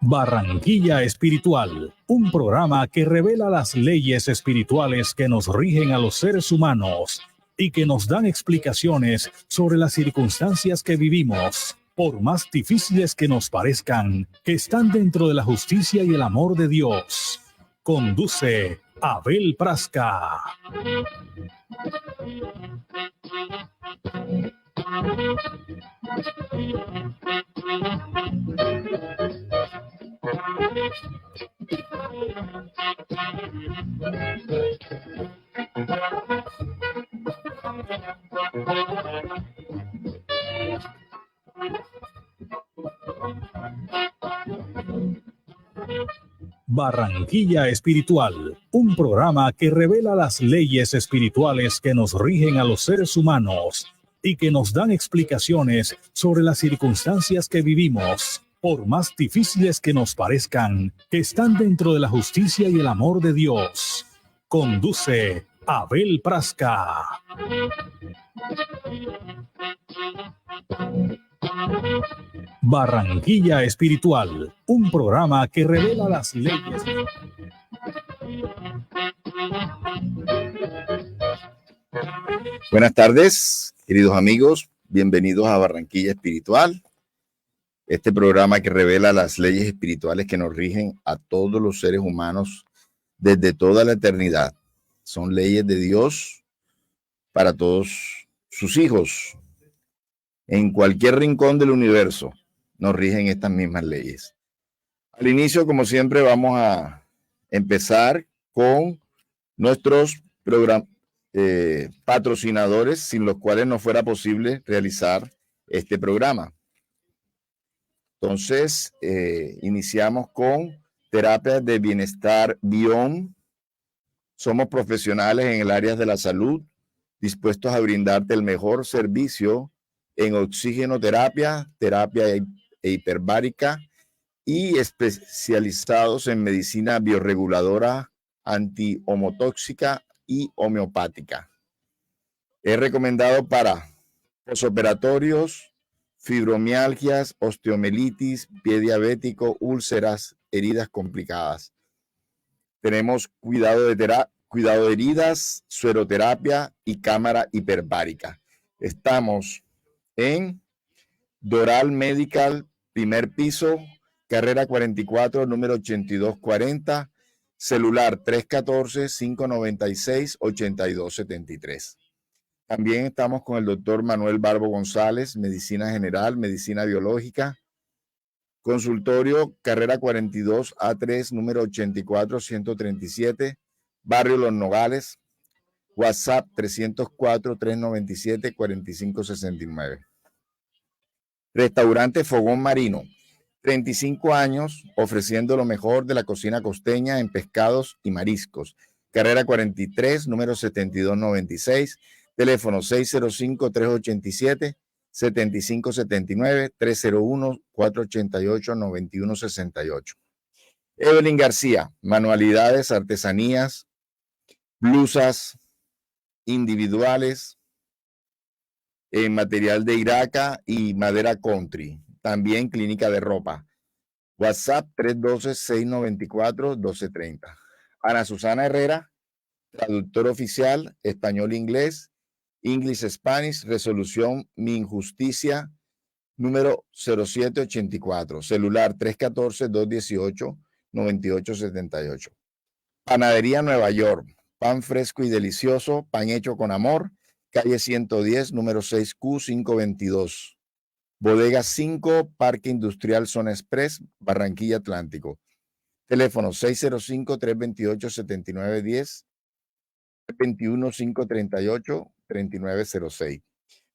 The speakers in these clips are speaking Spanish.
Barranquilla Espiritual, un programa que revela las leyes espirituales que nos rigen a los seres humanos y que nos dan explicaciones sobre las circunstancias que vivimos, por más difíciles que nos parezcan, que están dentro de la justicia y el amor de Dios. Conduce Abel Prasca. Barranquilla Espiritual, un programa que revela las leyes espirituales que nos rigen a los seres humanos y que nos dan explicaciones sobre las circunstancias que vivimos, por más difíciles que nos parezcan, que están dentro de la justicia y el amor de Dios. Conduce Abel Prasca. Barranquilla Espiritual, un programa que revela las leyes. Buenas tardes, queridos amigos. Bienvenidos a Barranquilla Espiritual, este programa que revela las leyes espirituales que nos rigen a todos los seres humanos desde toda la eternidad. Son leyes de Dios para todos sus hijos. En cualquier rincón del universo nos rigen estas mismas leyes. Al inicio, como siempre, vamos a empezar con nuestros patrocinadores, sin los cuales no fuera posible realizar este programa. Entonces, iniciamos con Terapias de Bienestar Bion. Somos profesionales en el área de la salud, dispuestos a brindarte el mejor servicio en oxigenoterapia, terapia hiperbárica y especializados en medicina bioreguladora, antihomotóxica y homeopática. Es recomendado para posoperatorios, fibromialgias, osteomelitis, pie diabético, úlceras, heridas complicadas. Tenemos cuidado de heridas, sueroterapia y cámara hiperbárica. Estamos en Doral Medical, primer piso, carrera 44, número 8240, celular 314-596-8273. También estamos con el doctor Manuel Barbo González, medicina general, medicina biológica, consultorio, carrera 42, A3, número 84-137, barrio Los Nogales, WhatsApp 304-397-4569. Restaurante Fogón Marino, 35 años ofreciendo lo mejor de la cocina costeña en pescados y mariscos. Carrera 43, número 7296, teléfono 605-387-7579, 301-488-9168. Evelyn García, manualidades, artesanías, blusas individuales, en material de Iraca y madera country. También clínica de ropa. WhatsApp 312-694-1230. Ana Susana Herrera, traductor oficial, español-inglés, English-Spanish, resolución Mi Injusticia, número 0784. Celular 314-218-9878. Panadería Nueva York. Pan fresco y delicioso, pan hecho con amor. Calle 110, número 6Q522. Bodega 5, Parque Industrial Zona Express, Barranquilla Atlántico. Teléfono 605-328-7910, 21-538-3906.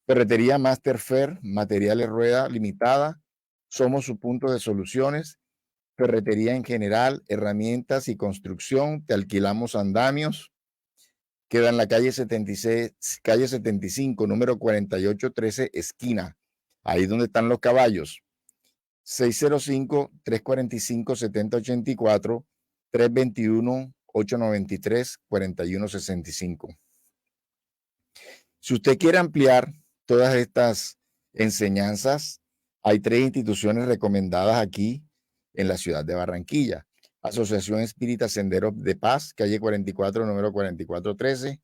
Ferretería Master Fer, Materiales Rueda Limitada. Somos su punto de soluciones. Ferretería en general, herramientas y construcción. Te alquilamos andamios. Queda en la calle 75, número 4813, esquina. Ahí donde están los caballos. 605-345-7084, 321-893-4165. Si usted quiere ampliar todas estas Enseñanzas. Hay 3 instituciones recomendadas aquí en la ciudad de Barranquilla. Asociación Espírita Sendero de Paz, calle 44, número 4413.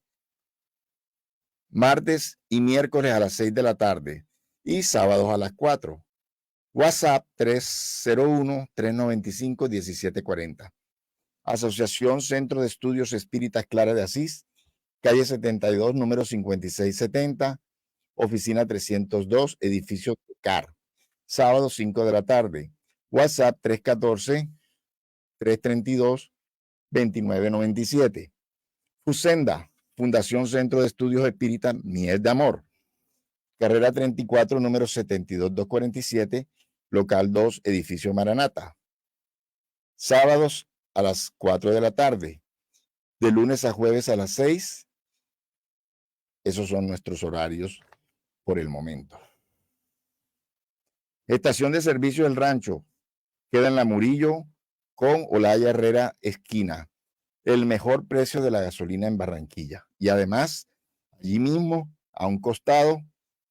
Martes y miércoles a las 6 de la tarde y sábados a las 4. WhatsApp 301-395-1740. Asociación Centro de Estudios Espíritas Clara de Asís, calle 72, número 5670, oficina 302, edificio CAR. Sábado 5 de la tarde. WhatsApp 314-332-2997. FUSENDA, Fundación Centro de Estudios Espíritas Miel de Amor. Carrera 34, número 72247, local 2, edificio Maranata. Sábados a las 4 de la tarde. De lunes a jueves a las 6. Esos son nuestros horarios por el momento. Estación de servicio del rancho. Queda en La Murillo con Olaya Herrera esquina. El mejor precio de la gasolina en Barranquilla. Y además, allí mismo, a un costado,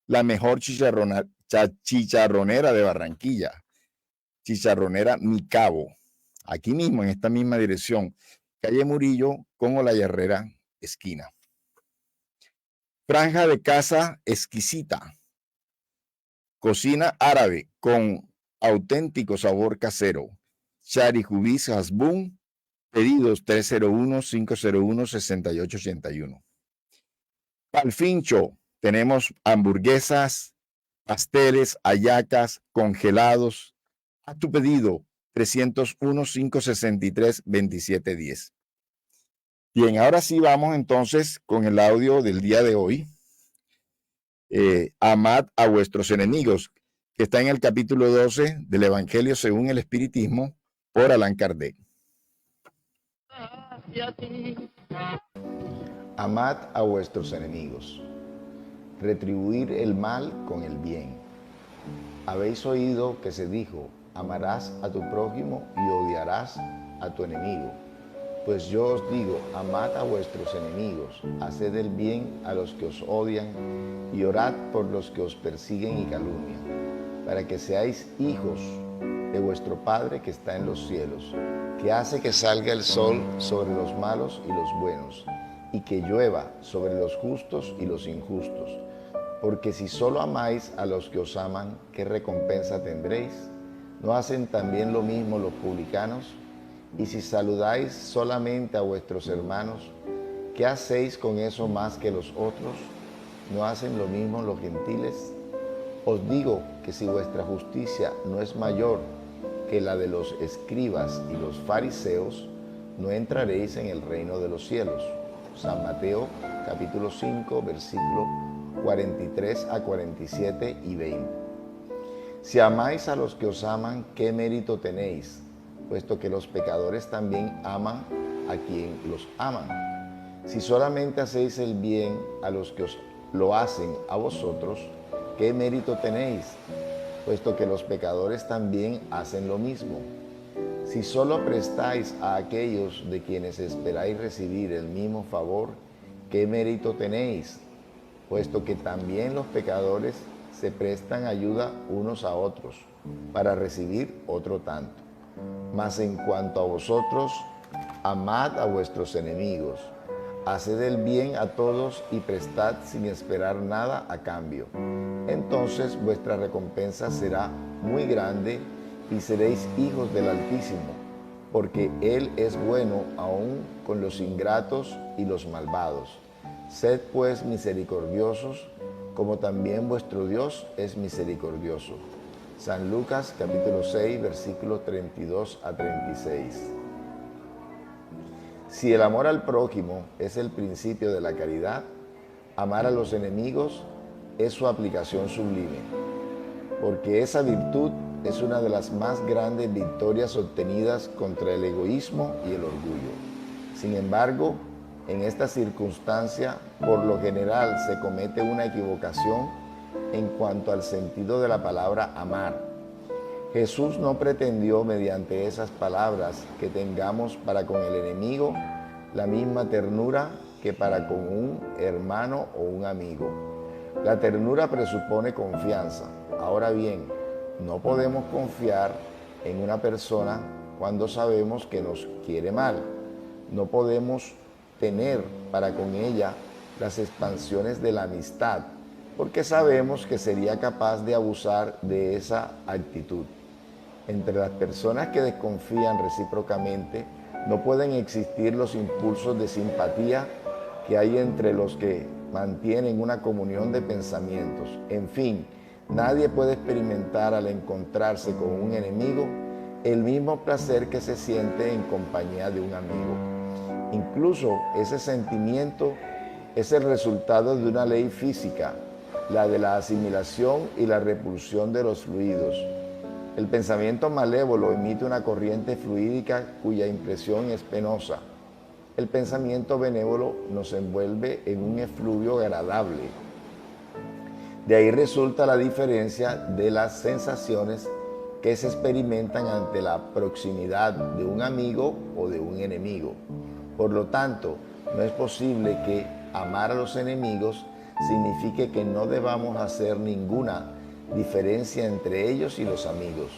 la mejor chicharronera de Barranquilla. Chicharronera Mi Cabo. Aquí mismo, en esta misma dirección. Calle Murillo con Olaya Herrera esquina. Franja de casa exquisita. Cocina árabe con auténtico sabor casero. Charicubis Hasbun. Pedidos 301-501-6881. Palfincho. Tenemos hamburguesas, pasteles, hallacas, congelados. A tu pedido 301-563-2710. Bien, ahora sí vamos entonces con el audio del día de hoy. Amad a vuestros enemigos, que está en el capítulo 12 del Evangelio según el Espiritismo por Allan Kardec. Amad a vuestros enemigos. Retribuir el mal con el bien. Habéis oído que se dijo, amarás a tu prójimo y odiarás a tu enemigo. Pues yo os digo, amad a vuestros enemigos, haced el bien a los que os odian y orad por los que os persiguen y calumnian, para que seáis hijos de vuestro Padre que está en los cielos, que hace que salga el sol sobre los malos y los buenos, y que llueva sobre los justos y los injustos. Porque si solo amáis a los que os aman, ¿qué recompensa tendréis? ¿No hacen también lo mismo los publicanos? Y si saludáis solamente a vuestros hermanos, ¿qué hacéis con eso más que los otros? ¿No hacen lo mismo los gentiles? Os digo que si vuestra justicia no es mayor que la de los escribas y los fariseos, no entraréis en el reino de los cielos. San Mateo, capítulo 5, versículo 43 a 47 y 20. Si amáis a los que os aman, ¿qué mérito tenéis? Puesto que los pecadores también aman a quien los aman. Si solamente hacéis el bien a los que os lo hacen a vosotros, ¿qué mérito tenéis? Puesto que los pecadores también hacen lo mismo. Si solo prestáis a aquellos de quienes esperáis recibir el mismo favor, ¿qué mérito tenéis? Puesto que también los pecadores se prestan ayuda unos a otros para recibir otro tanto. Mas en cuanto a vosotros, amad a vuestros enemigos, haced el bien a todos y prestad sin esperar nada a cambio. Entonces vuestra recompensa será muy grande y seréis hijos del Altísimo, porque Él es bueno aún con los ingratos y los malvados. Sed pues misericordiosos, como también vuestro Dios es misericordioso. San Lucas capítulo 6, versículos 32 a 36. Si el amor al prójimo es el principio de la caridad, amar a los enemigos es su aplicación sublime, porque esa virtud es una de las más grandes victorias obtenidas contra el egoísmo y el orgullo. Sin embargo, en esta circunstancia, por lo general se comete una equivocación en cuanto al sentido de la palabra amar. Jesús no pretendió mediante esas palabras que tengamos para con el enemigo la misma ternura que para con un hermano o un amigo. La ternura presupone confianza. Ahora bien, no podemos confiar en una persona cuando sabemos que nos quiere mal. No podemos tener para con ella las expansiones de la amistad, porque sabemos que sería capaz de abusar de esa actitud. Entre las personas que desconfían recíprocamente, no pueden existir los impulsos de simpatía que hay entre los que mantienen una comunión de pensamientos. En fin, nadie puede experimentar al encontrarse con un enemigo el mismo placer que se siente en compañía de un amigo. Incluso ese sentimiento es el resultado de una ley física, la de la asimilación y la repulsión de los fluidos. El pensamiento malévolo emite una corriente fluídica cuya impresión es penosa. El pensamiento benévolo nos envuelve en un efluvio agradable. De ahí resulta la diferencia de las sensaciones que se experimentan ante la proximidad de un amigo o de un enemigo. Por lo tanto, no es posible que amar a los enemigos signifique que no debamos hacer ninguna diferencia entre ellos y los amigos.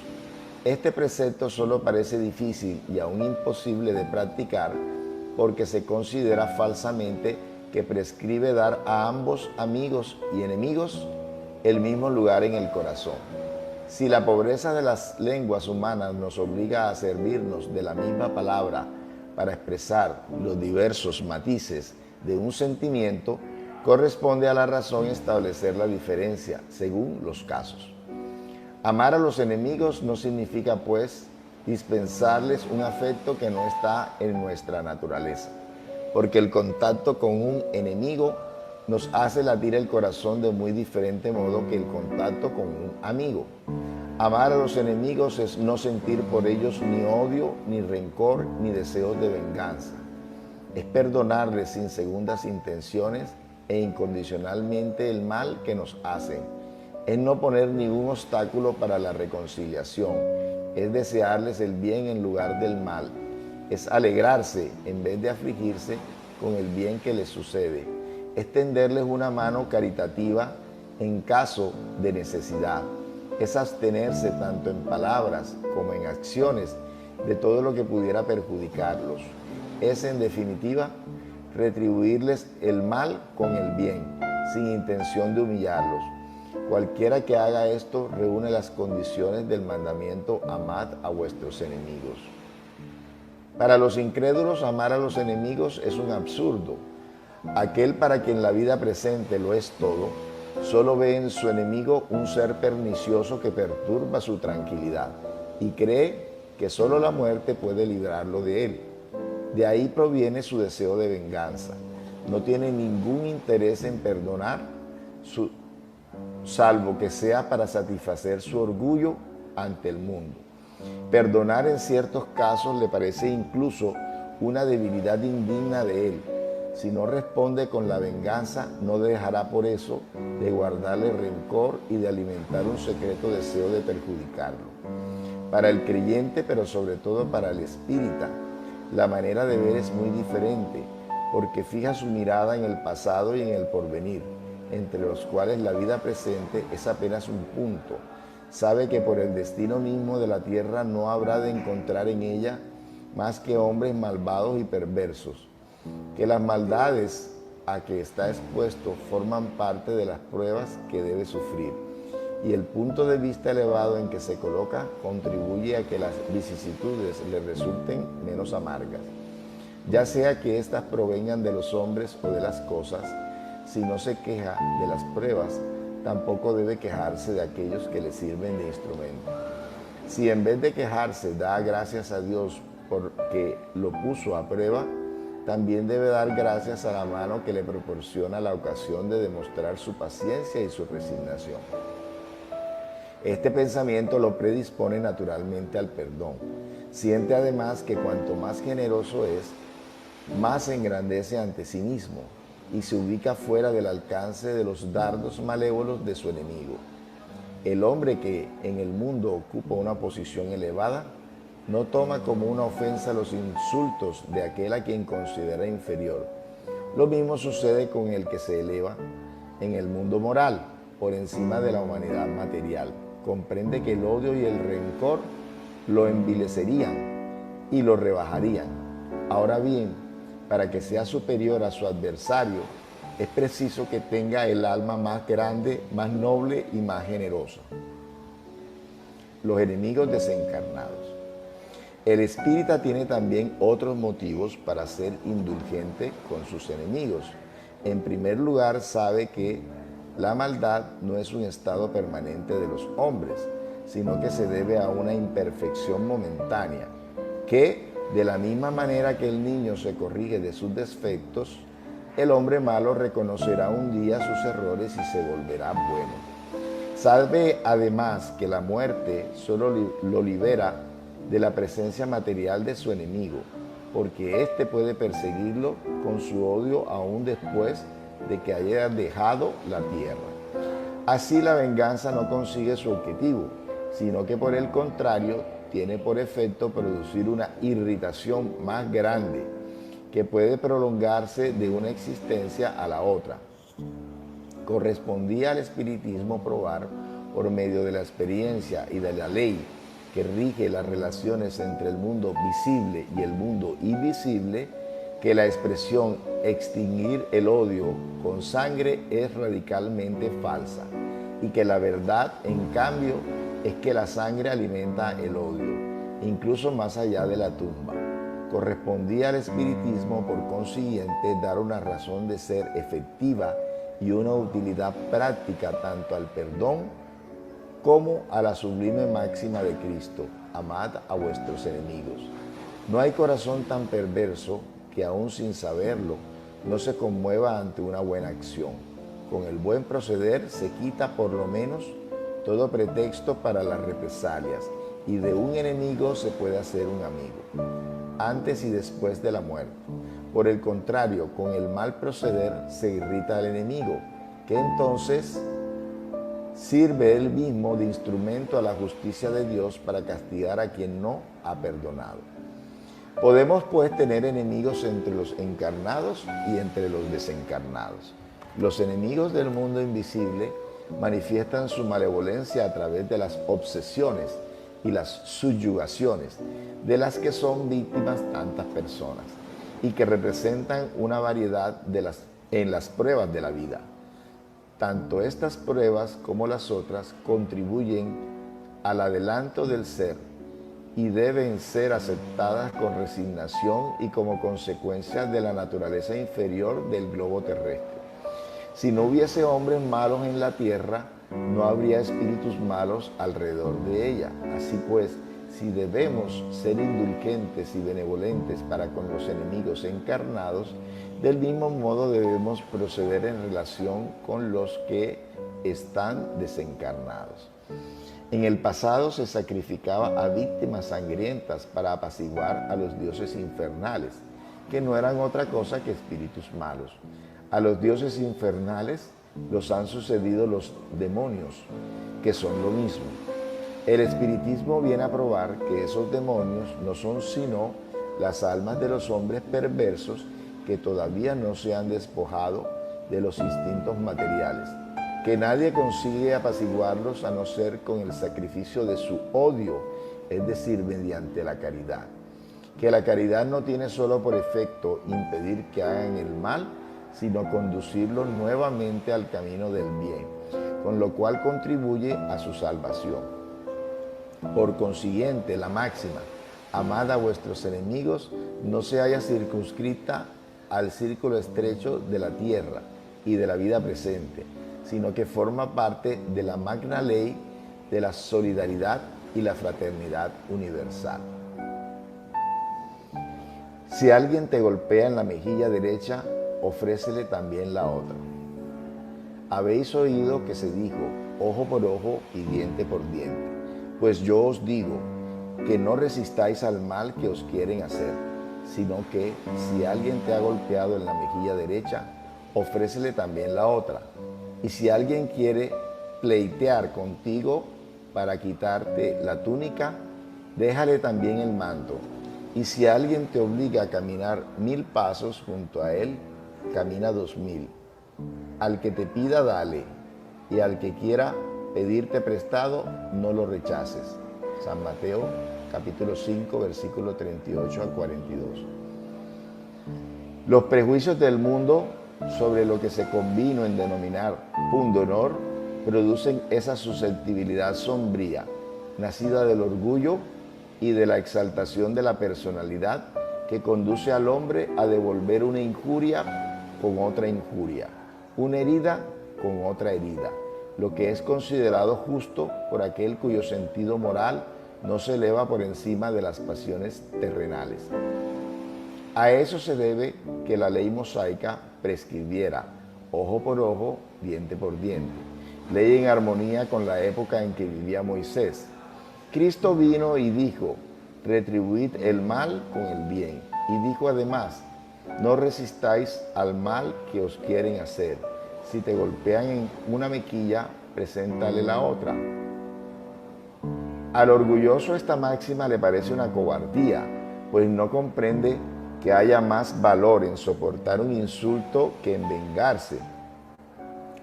Este precepto solo parece difícil y aún imposible de practicar porque se considera falsamente que prescribe dar a ambos amigos y enemigos el mismo lugar en el corazón. Si la pobreza de las lenguas humanas nos obliga a servirnos de la misma palabra para expresar los diversos matices de un sentimiento, corresponde a la razón establecer la diferencia según los casos. Amar a los enemigos no significa, pues, dispensarles un afecto que no está en nuestra naturaleza, porque el contacto con un enemigo nos hace latir el corazón de muy diferente modo que el contacto con un amigo. Amar a los enemigos es no sentir por ellos ni odio, ni rencor, ni deseos de venganza. Es perdonarles sin segundas intenciones e incondicionalmente el mal que nos hacen. Es no poner ningún obstáculo para la reconciliación. Es desearles el bien en lugar del mal. Es alegrarse en vez de afligirse con el bien que les sucede. Es tenderles una mano caritativa en caso de necesidad. Es abstenerse tanto en palabras como en acciones de todo lo que pudiera perjudicarlos. Es, en definitiva, retribuirles el mal con el bien, sin intención de humillarlos. Cualquiera que haga esto reúne las condiciones del mandamiento amad a vuestros enemigos. Para los incrédulos, amar a los enemigos es un absurdo. Aquel para quien la vida presente lo es todo, solo ve en su enemigo un ser pernicioso que perturba su tranquilidad y cree que solo la muerte puede librarlo de él. De ahí proviene su deseo de venganza. No tiene ningún interés en perdonar, salvo que sea para satisfacer su orgullo ante el mundo. Perdonar en ciertos casos le parece incluso una debilidad indigna de él. Si no responde con la venganza, no dejará por eso de guardarle rencor y de alimentar un secreto deseo de perjudicarlo. Para el creyente, pero sobre todo para el espírita, la manera de ver es muy diferente, porque fija su mirada en el pasado y en el porvenir, entre los cuales la vida presente es apenas un punto. Sabe que por el destino mismo de la tierra no habrá de encontrar en ella más que hombres malvados y perversos, que las maldades a que está expuesto forman parte de las pruebas que debe sufrir, y el punto de vista elevado en que se coloca contribuye a que las vicisitudes le resulten menos amargas, ya sea que éstas provengan de los hombres o de las cosas. Si no se queja de las pruebas, tampoco debe quejarse de aquellos que le sirven de instrumento. Si en vez de quejarse da gracias a Dios porque lo puso a prueba, también debe dar gracias a la mano que le proporciona la ocasión de demostrar su paciencia y su resignación. Este pensamiento lo predispone naturalmente al perdón. Siente además que cuanto más generoso es, más se engrandece ante sí mismo y se ubica fuera del alcance de los dardos malévolos de su enemigo. El hombre que en el mundo ocupa una posición elevada no toma como una ofensa los insultos de aquel a quien considera inferior. Lo mismo sucede con el que se eleva. en el mundo moral, por encima de la humanidad material. Comprende que el odio y el rencor lo envilecerían y lo rebajarían. Ahora bien, para que sea superior a su adversario, es preciso que tenga el alma más grande, más noble y más generosa. Los enemigos desencarnados. El espírita tiene también otros motivos para ser indulgente con sus enemigos. En primer lugar, sabe que la maldad no es un estado permanente de los hombres, sino que se debe a una imperfección momentánea, que de la misma manera que el niño se corrige de sus defectos, el hombre malo reconocerá un día sus errores y se volverá bueno. Sabe además que la muerte solo lo libera de la presencia material de su enemigo, porque éste puede perseguirlo con su odio aún después de que haya dejado la tierra. Así la venganza no consigue su objetivo, sino que por el contrario tiene por efecto producir una irritación más grande, que puede prolongarse de una existencia a la otra. Correspondía al espiritismo probar, por medio de la experiencia y de la ley que rige las relaciones entre el mundo visible y el mundo invisible, que la expresión extinguir el odio con sangre es radicalmente falsa, y que la verdad, en cambio, es que la sangre alimenta el odio, incluso más allá de la tumba. Correspondía al espiritismo, por consiguiente, dar una razón de ser efectiva y una utilidad práctica tanto al perdón como a la sublime máxima de Cristo: amad a vuestros enemigos. No hay corazón tan perverso que aún sin saberlo no se conmueva ante una buena acción. Con el buen proceder se quita por lo menos todo pretexto para las represalias, y de un enemigo se puede hacer un amigo, antes y después de la muerte. Por el contrario, con el mal proceder se irrita al enemigo, que entonces sirve él mismo de instrumento a la justicia de Dios para castigar a quien no ha perdonado. Podemos pues tener enemigos entre los encarnados y entre los desencarnados. Los enemigos del mundo invisible manifiestan su malevolencia a través de las obsesiones y las subyugaciones de las que son víctimas tantas personas, y que representan una variedad en las pruebas de la vida. Tanto estas pruebas como las otras contribuyen al adelanto del ser y deben ser aceptadas con resignación y como consecuencia de la naturaleza inferior del globo terrestre. Si no hubiese hombres malos en la tierra, no habría espíritus malos alrededor de ella. Así pues, si debemos ser indulgentes y benevolentes para con los enemigos encarnados, del mismo modo debemos proceder en relación con los que están desencarnados. En el pasado se sacrificaba a víctimas sangrientas para apaciguar a los dioses infernales, que no eran otra cosa que espíritus malos. A los dioses infernales los han sucedido los demonios, que son lo mismo. El espiritismo viene a probar que esos demonios no son sino las almas de los hombres perversos que todavía no se han despojado de los instintos materiales, que nadie consigue apaciguarlos a no ser con el sacrificio de su odio, es decir, mediante la caridad. Que la caridad no tiene solo por efecto impedir que hagan el mal, sino conducirlos nuevamente al camino del bien, con lo cual contribuye a su salvación. Por consiguiente, la máxima, amad a vuestros enemigos, no se halla circunscrita al círculo estrecho de la tierra y de la vida presente, sino que forma parte de la magna ley de la solidaridad y la fraternidad universal. Si alguien te golpea en la mejilla derecha, ofrécele también la otra. Habéis oído que se dijo, ojo por ojo y diente por diente. Pues yo os digo que no resistáis al mal que os quieren hacer, sino que si alguien te ha golpeado en la mejilla derecha, ofrécele también la otra. Y si alguien quiere pleitear contigo para quitarte la túnica, déjale también el manto. Y si alguien te obliga a caminar 1000 pasos junto a él, camina 2000. Al que te pida, dale, y al que quiera pedirte prestado, no lo rechaces. San Mateo, capítulo 5, versículo 38 al 42. Los prejuicios del mundo sobre lo que se convino en denominar pundonor producen esa susceptibilidad sombría, nacida del orgullo y de la exaltación de la personalidad, que conduce al hombre a devolver una injuria con otra injuria, una herida con otra herida, lo que es considerado justo por aquel cuyo sentido moral no se eleva por encima de las pasiones terrenales. A eso se debe que la ley mosaica prescribiera ojo por ojo, diente por diente, ley en armonía con la época en que vivía Moisés. Cristo vino y dijo: retribuid el mal con el bien. Y dijo además: no resistáis al mal que os quieren hacer. Si te golpean en una mejilla, preséntale la otra. Al orgulloso esta máxima le parece una cobardía, pues no comprende que haya más valor en soportar un insulto que en vengarse.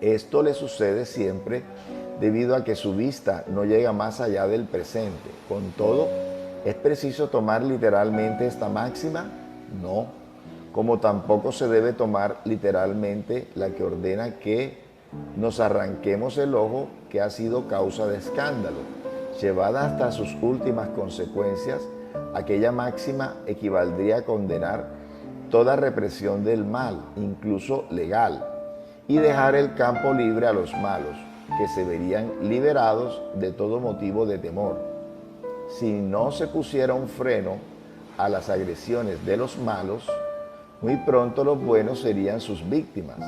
Esto le sucede siempre debido a que su vista no llega más allá del presente. Con todo, ¿es preciso tomar literalmente esta máxima? No, como tampoco se debe tomar literalmente la que ordena que nos arranquemos el ojo que ha sido causa de escándalo. Llevada hasta sus últimas consecuencias, aquella máxima equivaldría a condenar toda represión del mal, incluso legal, y dejar el campo libre a los malos, que se verían liberados de todo motivo de temor. Si no se pusiera un freno a las agresiones de los malos, muy pronto los buenos serían sus víctimas.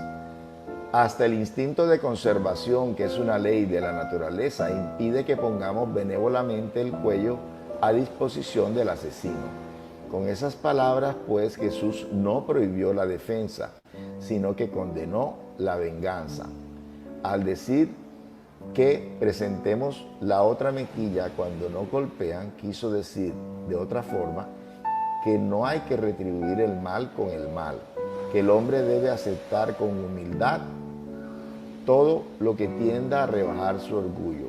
Hasta el instinto de conservación, que es una ley de la naturaleza, impide que pongamos benévolamente el cuello a disposición del asesino. Con esas palabras, pues, Jesús no prohibió la defensa, sino que condenó la venganza. Al decir que presentemos la otra mejilla cuando nos golpean, quiso decir de otra forma que no hay que retribuir el mal con el mal, que el hombre debe aceptar con humildad todo lo que tienda a rebajar su orgullo,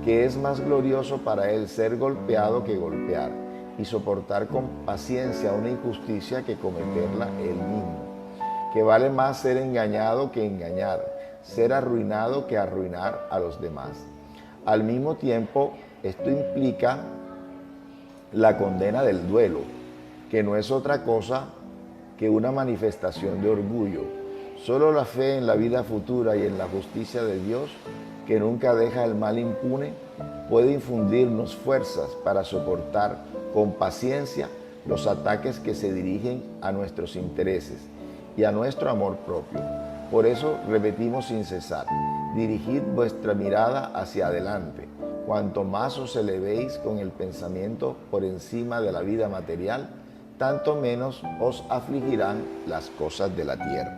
que es más glorioso para él ser golpeado que golpear, y soportar con paciencia una injusticia que cometerla él mismo, que vale más ser engañado que engañar, ser arruinado que arruinar a los demás. Al mismo tiempo, esto implica la condena del duelo, que no es otra cosa que una manifestación de orgullo. Solo la fe en la vida futura y en la justicia de Dios, que nunca deja el mal impune, puede infundirnos fuerzas para soportar con paciencia los ataques que se dirigen a nuestros intereses y a nuestro amor propio. Por eso repetimos sin cesar: dirigid vuestra mirada hacia adelante. Cuanto más os elevéis con el pensamiento por encima de la vida material, tanto menos os afligirán las cosas de la tierra.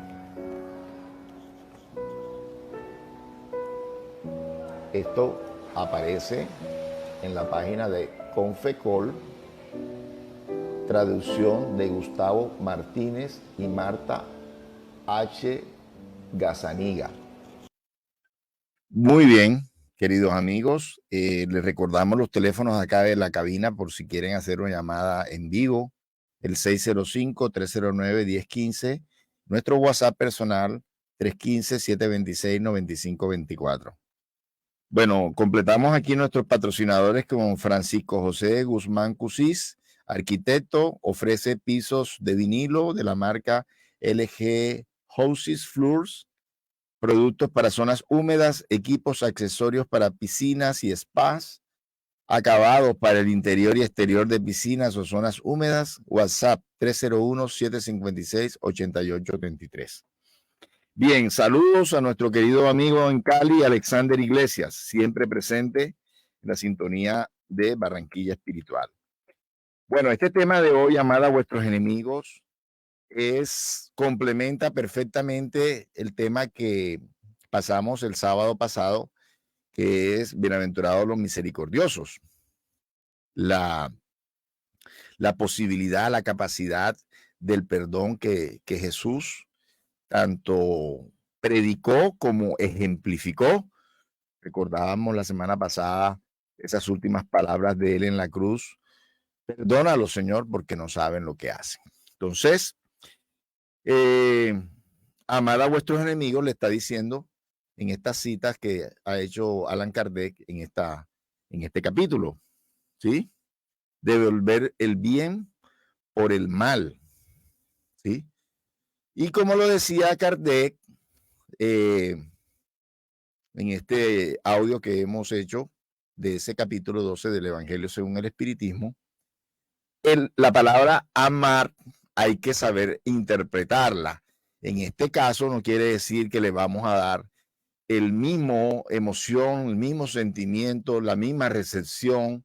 Esto aparece en la página de Confecol, traducción de Gustavo Martínez y Marta H. Gazzaniga. Muy bien, queridos amigos, les recordamos los teléfonos acá de la cabina por si quieren hacer una llamada en vivo, el 605-309-1015, nuestro WhatsApp personal 315-726-9524. Bueno, completamos aquí nuestros patrocinadores con Francisco José Guzmán Cusís, arquitecto, ofrece pisos de vinilo de la marca LG Houses Floors, productos para zonas húmedas, equipos, accesorios para piscinas y spas, acabados para el interior y exterior de piscinas o zonas húmedas. WhatsApp 301-756-8833. Bien, saludos a nuestro querido amigo en Cali, Alexander Iglesias, siempre presente en la sintonía de Barranquilla Espiritual. Bueno, este tema de hoy, amad a vuestros enemigos, complementa perfectamente el tema que pasamos el sábado pasado, que es bienaventurados los misericordiosos. La posibilidad, la capacidad del perdón que Jesús tanto predicó, como ejemplificó. Recordábamos la semana pasada esas últimas palabras de él en la cruz. Perdónalo, Señor, porque no saben lo que hacen. Entonces, amad a vuestros enemigos, le está diciendo en estas citas que ha hecho Allan Kardec en este capítulo, ¿sí? Devolver el bien por el mal, ¿sí? Y como lo decía Kardec en este audio que hemos hecho de ese capítulo 12 del Evangelio según el Espiritismo, la palabra amar hay que saber interpretarla. En este caso no quiere decir que le vamos a dar el mismo emoción, el mismo sentimiento, la misma recepción,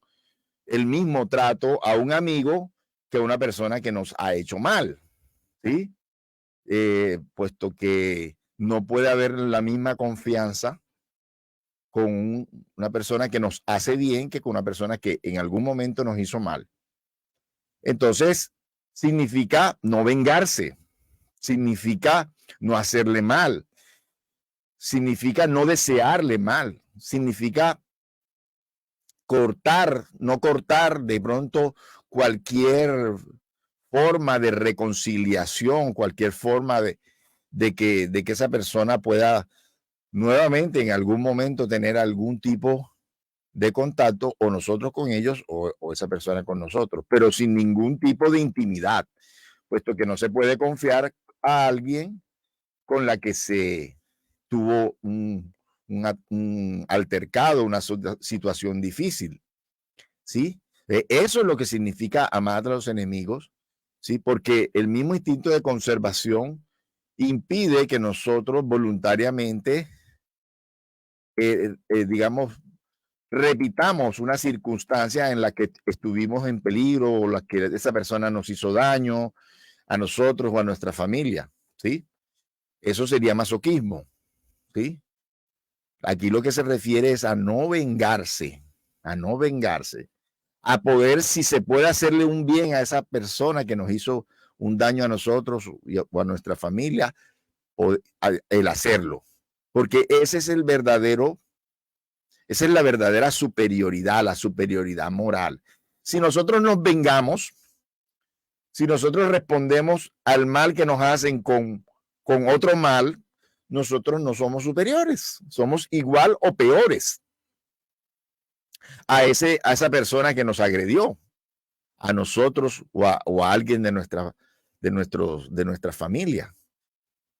el mismo trato a un amigo que a una persona que nos ha hecho mal, ¿sí? Puesto que no puede haber la misma confianza con una persona que nos hace bien que con una persona que en algún momento nos hizo mal. Entonces, significa no vengarse, significa no hacerle mal, significa no desearle mal, significa no cortar de pronto cualquier forma de reconciliación, cualquier forma de que esa persona pueda nuevamente en algún momento tener algún tipo de contacto, o nosotros con ellos o esa persona con nosotros, pero sin ningún tipo de intimidad, puesto que no se puede confiar a alguien con la que se tuvo un altercado, una situación difícil, ¿sí? Eso es lo que significa amar a los enemigos, ¿sí? Porque el mismo instinto de conservación impide que nosotros voluntariamente, digamos, repitamos una circunstancia en la que estuvimos en peligro o la que esa persona nos hizo daño a nosotros o a nuestra familia, ¿sí? Eso sería masoquismo, ¿sí? Aquí lo que se refiere es a no vengarse, a poder, si se puede hacerle un bien a esa persona que nos hizo un daño a nosotros o a nuestra familia, o el hacerlo, porque esa es la verdadera superioridad, la superioridad moral. Si nosotros nos vengamos, si nosotros respondemos al mal que nos hacen con otro mal, nosotros no somos superiores, somos igual o peores a esa persona que nos agredió, a nosotros o a alguien de nuestra familia.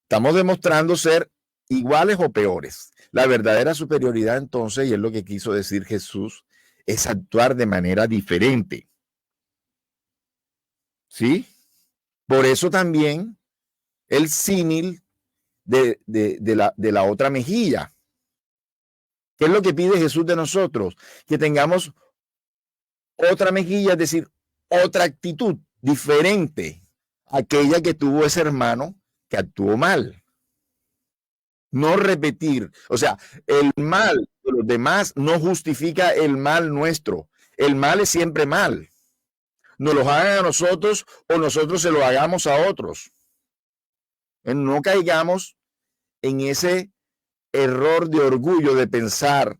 Estamos demostrando ser iguales o peores. La verdadera superioridad, entonces, y es lo que quiso decir Jesús, es actuar de manera diferente. ¿Sí? Por eso también el símil de la otra mejilla. ¿Qué es lo que pide Jesús de nosotros? Que tengamos otra mejilla, es decir, otra actitud diferente a aquella que tuvo ese hermano que actuó mal. No repetir, o sea, el mal de los demás no justifica el mal nuestro. El mal es siempre mal. Nos lo hagan a nosotros o nosotros se lo hagamos a otros. No caigamos en ese error de orgullo de pensar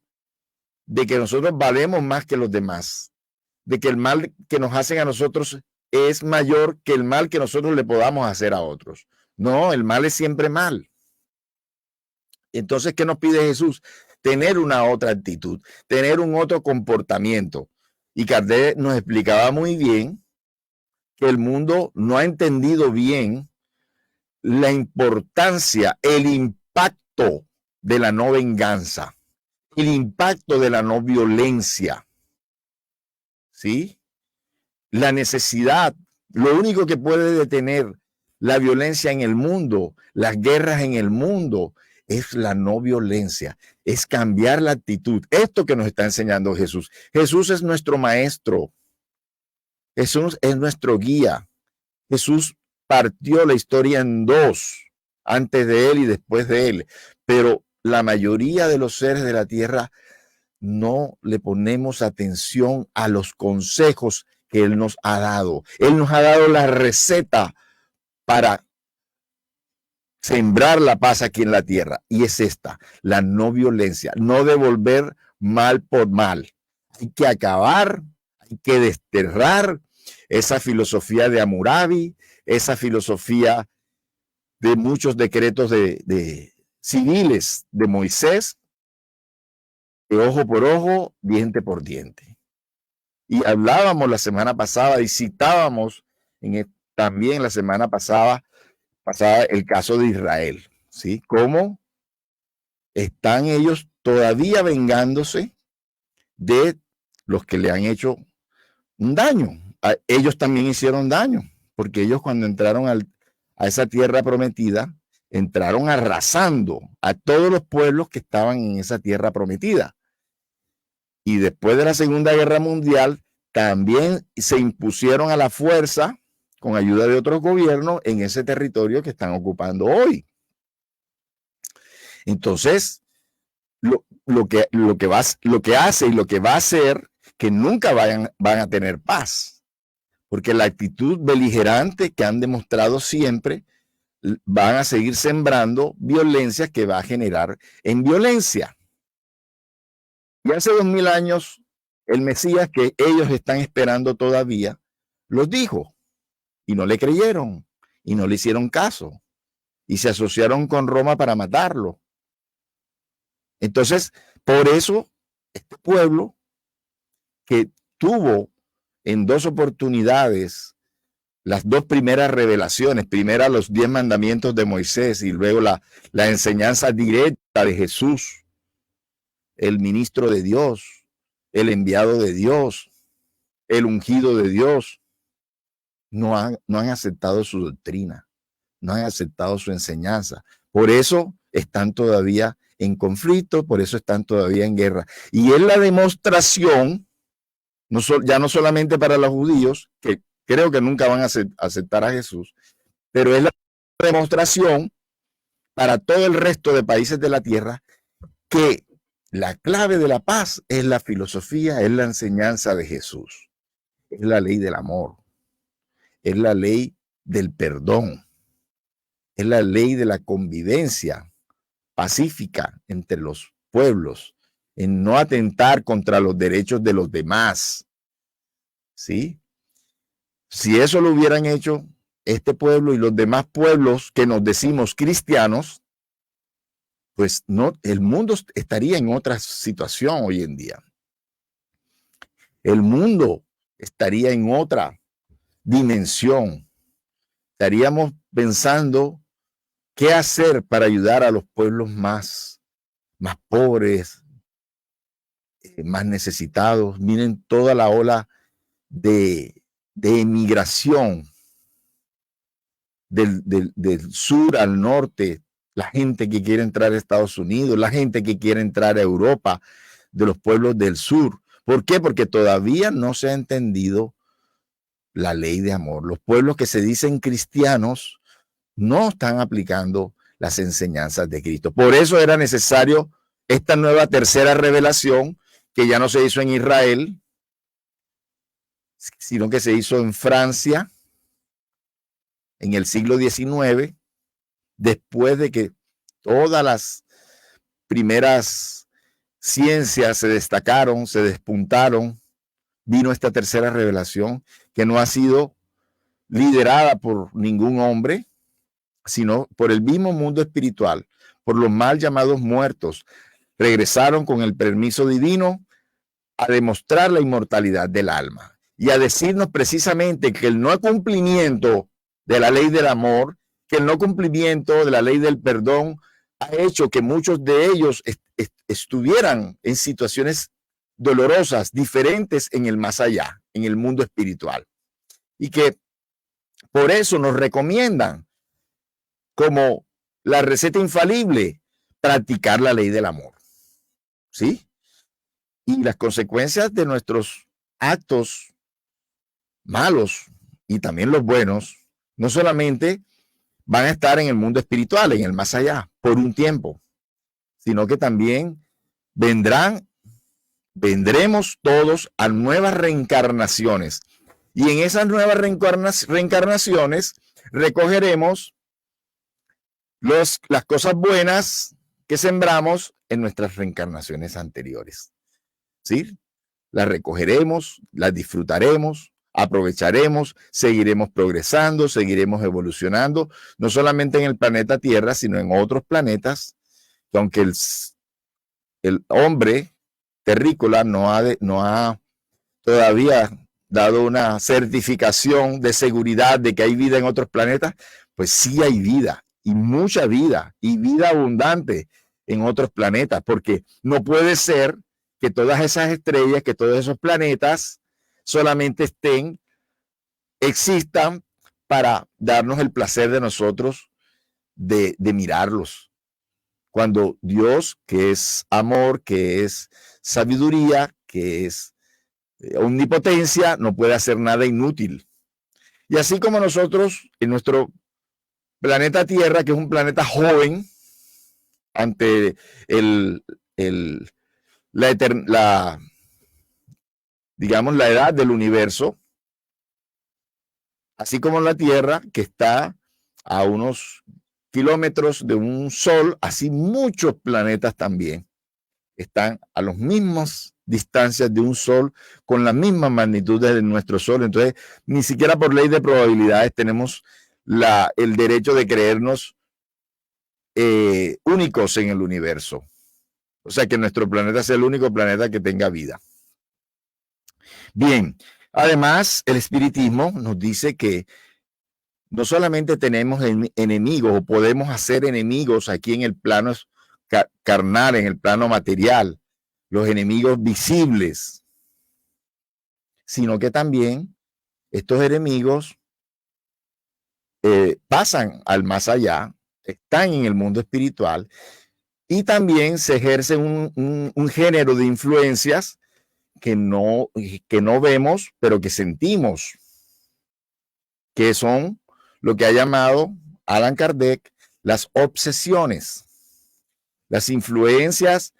de que nosotros valemos más que los demás, de que el mal que nos hacen a nosotros es mayor que el mal que nosotros le podamos hacer a otros. No, el mal es siempre mal. Entonces, ¿qué nos pide Jesús? Tener una otra actitud, tener un otro comportamiento. Y Kardec nos explicaba muy bien que el mundo no ha entendido bien la importancia, el impacto de la no venganza, el impacto de la no violencia. ¿Sí? La necesidad, lo único que puede detener la violencia en el mundo, las guerras en el mundo, es la no violencia, es cambiar la actitud. Esto que nos está enseñando Jesús. Jesús es nuestro maestro. Jesús es nuestro guía. Jesús partió la historia en dos, antes de él y después de él. Pero la mayoría de los seres de la tierra no le ponemos atención a los consejos que él nos ha dado. Él nos ha dado la receta para sembrar la paz aquí en la tierra. Y es esta, la no violencia, no devolver mal por mal. Hay que acabar, hay que desterrar esa filosofía de Hammurabi, esa filosofía de muchos decretos de civiles de Moisés, de ojo por ojo, diente por diente. Y hablábamos la semana pasada y citábamos también la semana pasada el caso de Israel, ¿sí? Cómo están ellos todavía vengándose de los que le han hecho un daño. Ellos también hicieron daño, porque ellos cuando entraron a esa tierra prometida, entraron arrasando a todos los pueblos que estaban en esa tierra prometida. Y después de la Segunda Guerra Mundial, también se impusieron a la fuerza, con ayuda de otros gobiernos, en ese territorio que están ocupando hoy. Entonces, lo que hace y lo que va a hacer que nunca van a tener paz, porque la actitud beligerante que han demostrado siempre van a seguir sembrando violencia que va a generar en violencia. Y hace 2000 años, el Mesías que ellos están esperando todavía, los dijo, y no le creyeron, y no le hicieron caso, y se asociaron con Roma para matarlo. Entonces, por eso, este pueblo que tuvo en 2 oportunidades las 2 primeras revelaciones, primero los 10 mandamientos de Moisés y luego la enseñanza directa de Jesús, el ministro de Dios, el enviado de Dios, el ungido de Dios, no han aceptado su doctrina, no han aceptado su enseñanza. Por eso están todavía en conflicto, por eso están todavía en guerra. Y es la demostración, ya no solamente para los judíos, que creo que nunca van a aceptar a Jesús, pero es la demostración para todo el resto de países de la tierra que la clave de la paz es la filosofía, es la enseñanza de Jesús, es la ley del amor, es la ley del perdón, es la ley de la convivencia pacífica entre los pueblos, en no atentar contra los derechos de los demás, ¿sí? Si eso lo hubieran hecho este pueblo y los demás pueblos que nos decimos cristianos, pues no, el mundo estaría en otra situación hoy en día. El mundo estaría en otra dimensión. Estaríamos pensando qué hacer para ayudar a los pueblos más pobres, más necesitados. Miren toda la ola de emigración del sur al norte, la gente que quiere entrar a Estados Unidos, la gente que quiere entrar a Europa, de los pueblos del sur. ¿Por qué? Porque todavía no se ha entendido la ley de amor. Los pueblos que se dicen cristianos no están aplicando las enseñanzas de Cristo. Por eso era necesario esta nueva tercera revelación, que ya no se hizo en Israel, sino que se hizo en Francia en el siglo XIX, después de que todas las primeras ciencias se destacaron, se despuntaron, vino esta tercera revelación que no ha sido liderada por ningún hombre, sino por el mismo mundo espiritual, por los mal llamados muertos. Regresaron con el permiso divino a demostrar la inmortalidad del alma y a decirnos precisamente que el no cumplimiento de la ley del amor, que el no cumplimiento de la ley del perdón ha hecho que muchos de ellos estuvieran en situaciones dolorosas, diferentes en el más allá, en el mundo espiritual. Y que por eso nos recomiendan como la receta infalible practicar la ley del amor. ¿Sí? Y las consecuencias de nuestros actos malos y también los buenos, no solamente van a estar en el mundo espiritual, en el más allá, por un tiempo, sino que también vendremos todos a nuevas reencarnaciones. Y en esas nuevas reencarnaciones recogeremos las cosas buenas que sembramos en nuestras reencarnaciones anteriores. ¿Sí? Las recogeremos, las disfrutaremos, aprovecharemos, seguiremos progresando, seguiremos evolucionando, no solamente en el planeta Tierra, sino en otros planetas, que aunque el hombre terrícola no ha todavía dado una certificación de seguridad de que hay vida en otros planetas, pues sí hay vida, y mucha vida, y vida abundante en otros planetas, porque no puede ser que todas esas estrellas, que todos esos planetas solamente existan para darnos el placer de nosotros de mirarlos. Cuando Dios, que es amor, que es sabiduría, que es omnipotencia, no puede hacer nada inútil. Y así como nosotros en nuestro planeta Tierra, que es un planeta joven, ante digamos, la edad del universo, así como la Tierra, que está a unos kilómetros de un sol, así muchos planetas también están a las mismas distancias de un sol, con las mismas magnitudes de nuestro sol. Entonces, ni siquiera por ley de probabilidades tenemos el derecho de creernos únicos en el universo. O sea, que nuestro planeta sea el único planeta que tenga vida. Bien, además, el espiritismo nos dice que no solamente tenemos enemigos o podemos hacer enemigos aquí en el plano carnal, en el plano material, los enemigos visibles, sino que también estos enemigos pasan al más allá, están en el mundo espiritual y también se ejerce un género de influencias que no vemos, pero que sentimos, que son lo que ha llamado Allan Kardec las obsesiones, las influencias,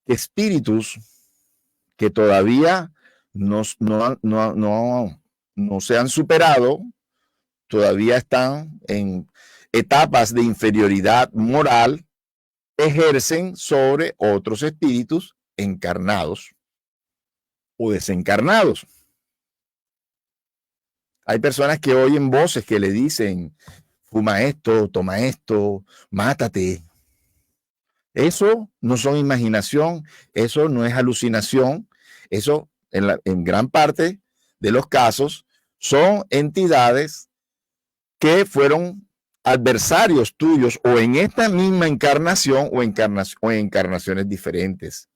espíritus que todavía no se han superado, todavía están en etapas de inferioridad moral, ejercen sobre otros espíritus encarnados o desencarnados. Hay personas que oyen voces que le dicen, fuma esto, toma esto, mátate. Eso no son imaginación, eso no es alucinación, eso en gran parte de los casos son entidades que fueron adversarios tuyos o en esta misma encarnación o en encarnaciones diferentes,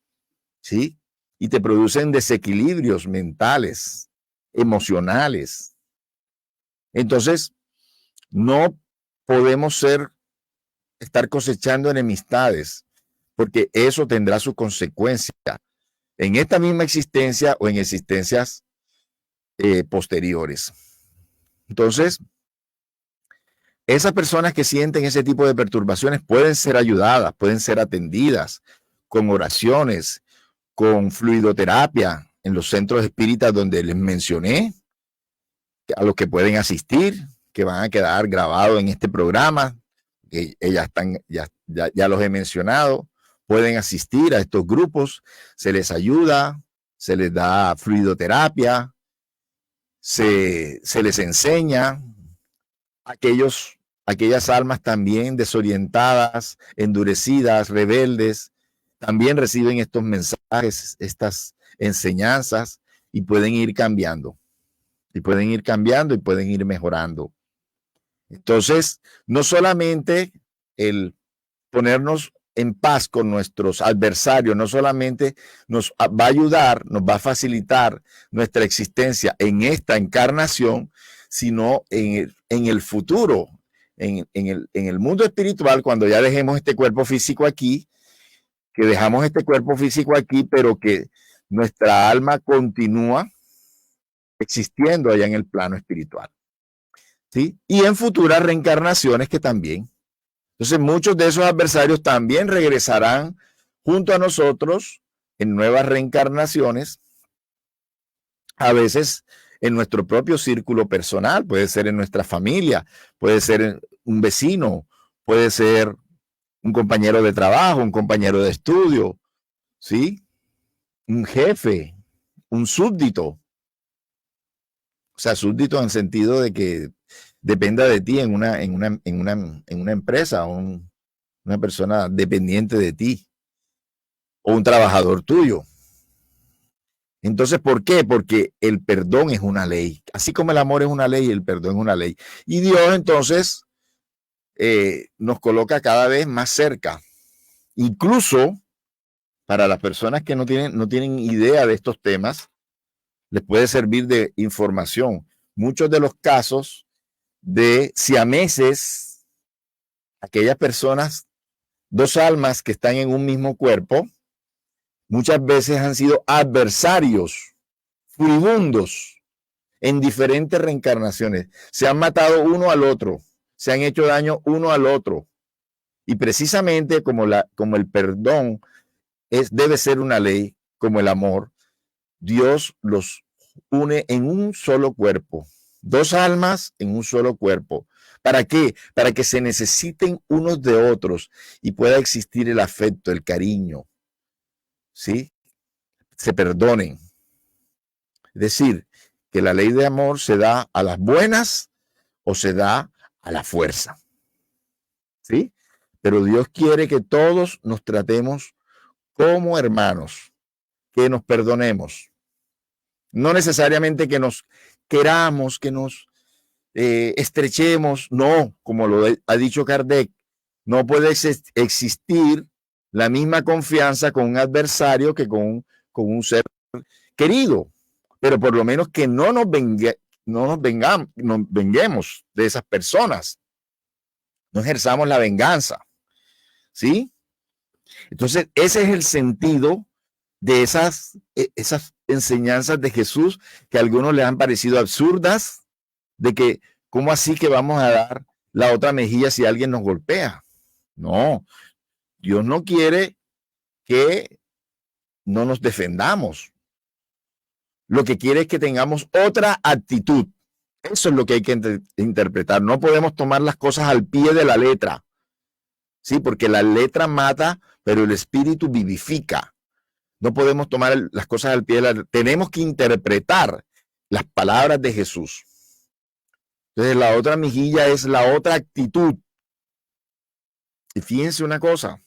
¿sí? Y te producen desequilibrios mentales, emocionales. Entonces, no podemos estar cosechando enemistades, porque eso tendrá su consecuencia en esta misma existencia o en existencias posteriores. Entonces, esas personas que sienten ese tipo de perturbaciones pueden ser ayudadas, pueden ser atendidas con oraciones, con fluidoterapia en los centros espíritas donde les mencioné, a los que pueden asistir, que van a quedar grabados en este programa, que ya los he mencionado, pueden asistir a estos grupos, se les ayuda, se les da fluidoterapia, se les enseña. Aquellas almas también desorientadas, endurecidas, rebeldes, también reciben estos mensajes, estas enseñanzas y pueden ir cambiando. Y pueden ir cambiando y pueden ir mejorando. Entonces, no solamente el ponernos en paz con nuestros adversarios, no solamente nos va a ayudar, nos va a facilitar nuestra existencia en esta encarnación, sino en el futuro, en el mundo espiritual, cuando ya dejemos este cuerpo físico aquí, que dejamos este cuerpo físico aquí, pero que nuestra alma continúa existiendo allá en el plano espiritual, ¿sí? Y en futuras reencarnaciones que también. Entonces, muchos de esos adversarios también regresarán junto a nosotros en nuevas reencarnaciones, a veces en nuestro propio círculo personal, puede ser en nuestra familia, puede ser un vecino, puede ser un compañero de trabajo, un compañero de estudio, ¿sí? Un jefe, un súbdito. O sea, súbdito en el sentido de que dependa de ti en una empresa, una persona dependiente de ti, o un trabajador tuyo. Entonces, ¿por qué? Porque el perdón es una ley. Así como el amor es una ley, el perdón es una ley. Y Dios entonces nos coloca cada vez más cerca. Incluso para las personas que no tienen idea de estos temas, les puede servir de información. Muchos de los casos de siameses, aquellas personas, dos almas que están en un mismo cuerpo, muchas veces han sido adversarios, furibundos, en diferentes reencarnaciones. Se han matado uno al otro, se han hecho daño uno al otro. Y precisamente como el perdón debe ser una ley, como el amor, Dios los une en un solo cuerpo. Dos almas en un solo cuerpo. ¿Para qué? Para que se necesiten unos de otros y pueda existir el afecto, el cariño, ¿sí? Se perdonen. Es decir, que la ley de amor se da a las buenas o se da a la fuerza, ¿sí? Pero Dios quiere que todos nos tratemos como hermanos, que nos perdonemos. No necesariamente que nos queramos, que nos estrechemos, no, como lo ha dicho Kardec, no puede existir la misma confianza con un adversario que con un ser querido, pero por lo menos que no nos venguemos de esas personas, no ejerzamos la venganza, ¿sí? Entonces, ese es el sentido de esas enseñanzas de Jesús que a algunos les han parecido absurdas, de que, ¿cómo así que vamos a dar la otra mejilla si alguien nos golpea? No, Dios no quiere que no nos defendamos. Lo que quiere es que tengamos otra actitud. Eso es lo que hay que interpretar. No podemos tomar las cosas al pie de la letra. Sí, porque la letra mata, pero el espíritu vivifica. No podemos tomar las cosas al pie de la letra. Tenemos que interpretar las palabras de Jesús. Entonces, la otra mejilla es la otra actitud. Y fíjense una cosa,